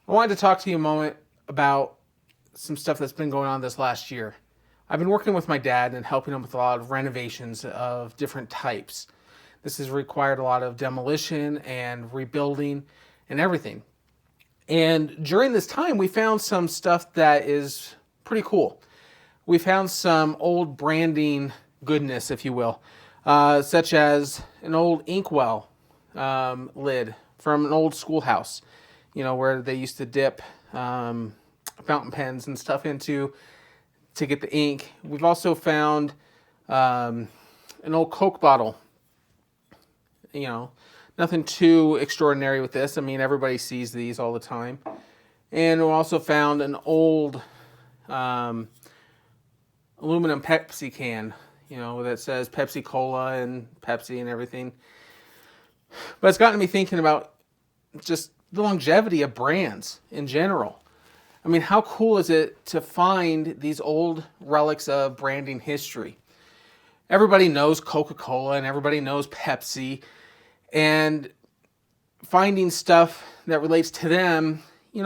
I wanted to talk to you a moment about some stuff that's been going on this last year. I've been working with my dad and helping him with a lot of renovations of different types. This has required a lot of demolition and rebuilding and everything. And during this time, we found some stuff that is pretty cool. We found some old branding goodness, if you will, such as an old inkwell lid from an old schoolhouse, where they used to dip fountain pens and stuff into to get the ink. We've also found an old Coke bottle. Nothing too extraordinary with this. I mean, everybody sees these all the time. And we also found an old aluminum Pepsi can, that says Pepsi Cola and Pepsi and everything. But it's gotten me thinking about just the longevity of brands in general. I mean, how cool is it to find these old relics of branding history? Everybody knows Coca-Cola and everybody knows Pepsi, and finding stuff that relates to them,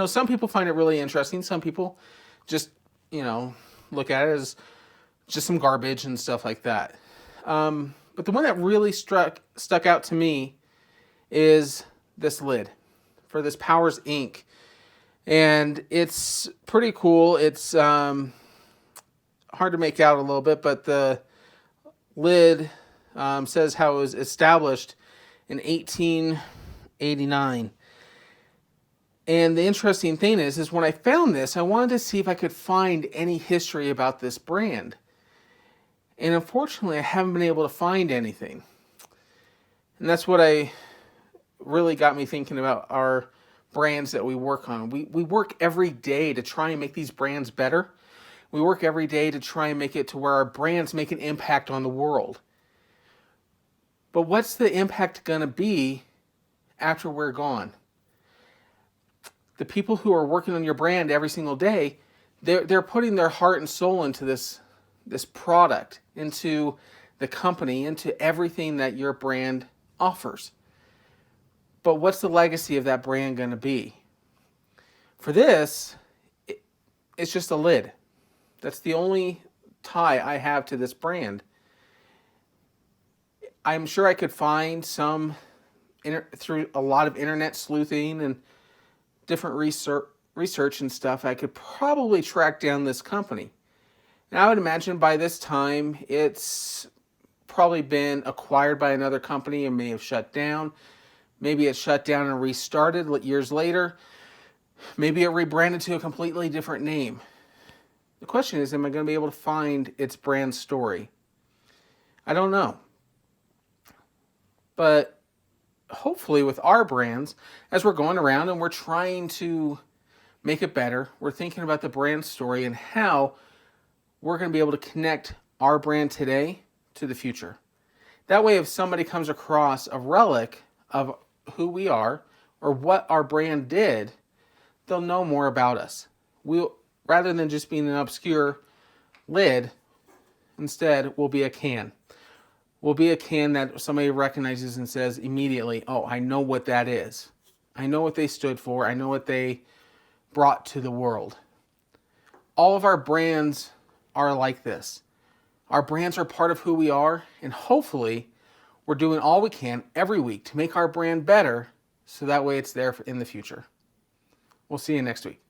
some people find it really interesting. Some people just, look at it as just some garbage and stuff like that. But the one that really stuck out to me is this lid for this Powers Ink. And it's pretty cool. It's hard to make out a little bit, but the lid says how it was established in 1889. And the interesting thing is when I found this, I wanted to see if I could find any history about this brand. And unfortunately, I haven't been able to find anything. And that's what really got me thinking about our brands that we work on. We work every day to try and make these brands better. We work every day to try and make it to where our brands make an impact on the world. But what's the impact going to be after we're gone? The people who are working on your brand every single day, they're putting their heart and soul into this product, into the company, into everything that your brand offers. But what's the legacy of that brand going to be? For this, it's just a lid. That's the only tie I have to this brand. I'm sure I could find some through a lot of internet sleuthing and different research and stuff. I could probably track down this company. And I would imagine by this time it's probably been acquired by another company and may have shut down. Maybe it shut down and restarted years later. Maybe it rebranded to a completely different name. The question is, am I going to be able to find its brand story? I don't know. But hopefully with our brands, as we're going around and we're trying to make it better, we're thinking about the brand story and how we're going to be able to connect our brand today to the future. That way, if somebody comes across a relic of who we are or what our brand did, they'll know more about us. Rather than just being an obscure lid, instead we'll be a can. We'll be a can that somebody recognizes and says immediately, oh, I know what that is. I know what they stood for. I know what they brought to the world. All of our brands are like this. Our brands are part of who we are, and hopefully we're doing all we can every week to make our brand better so that way it's there in the future. We'll see you next week.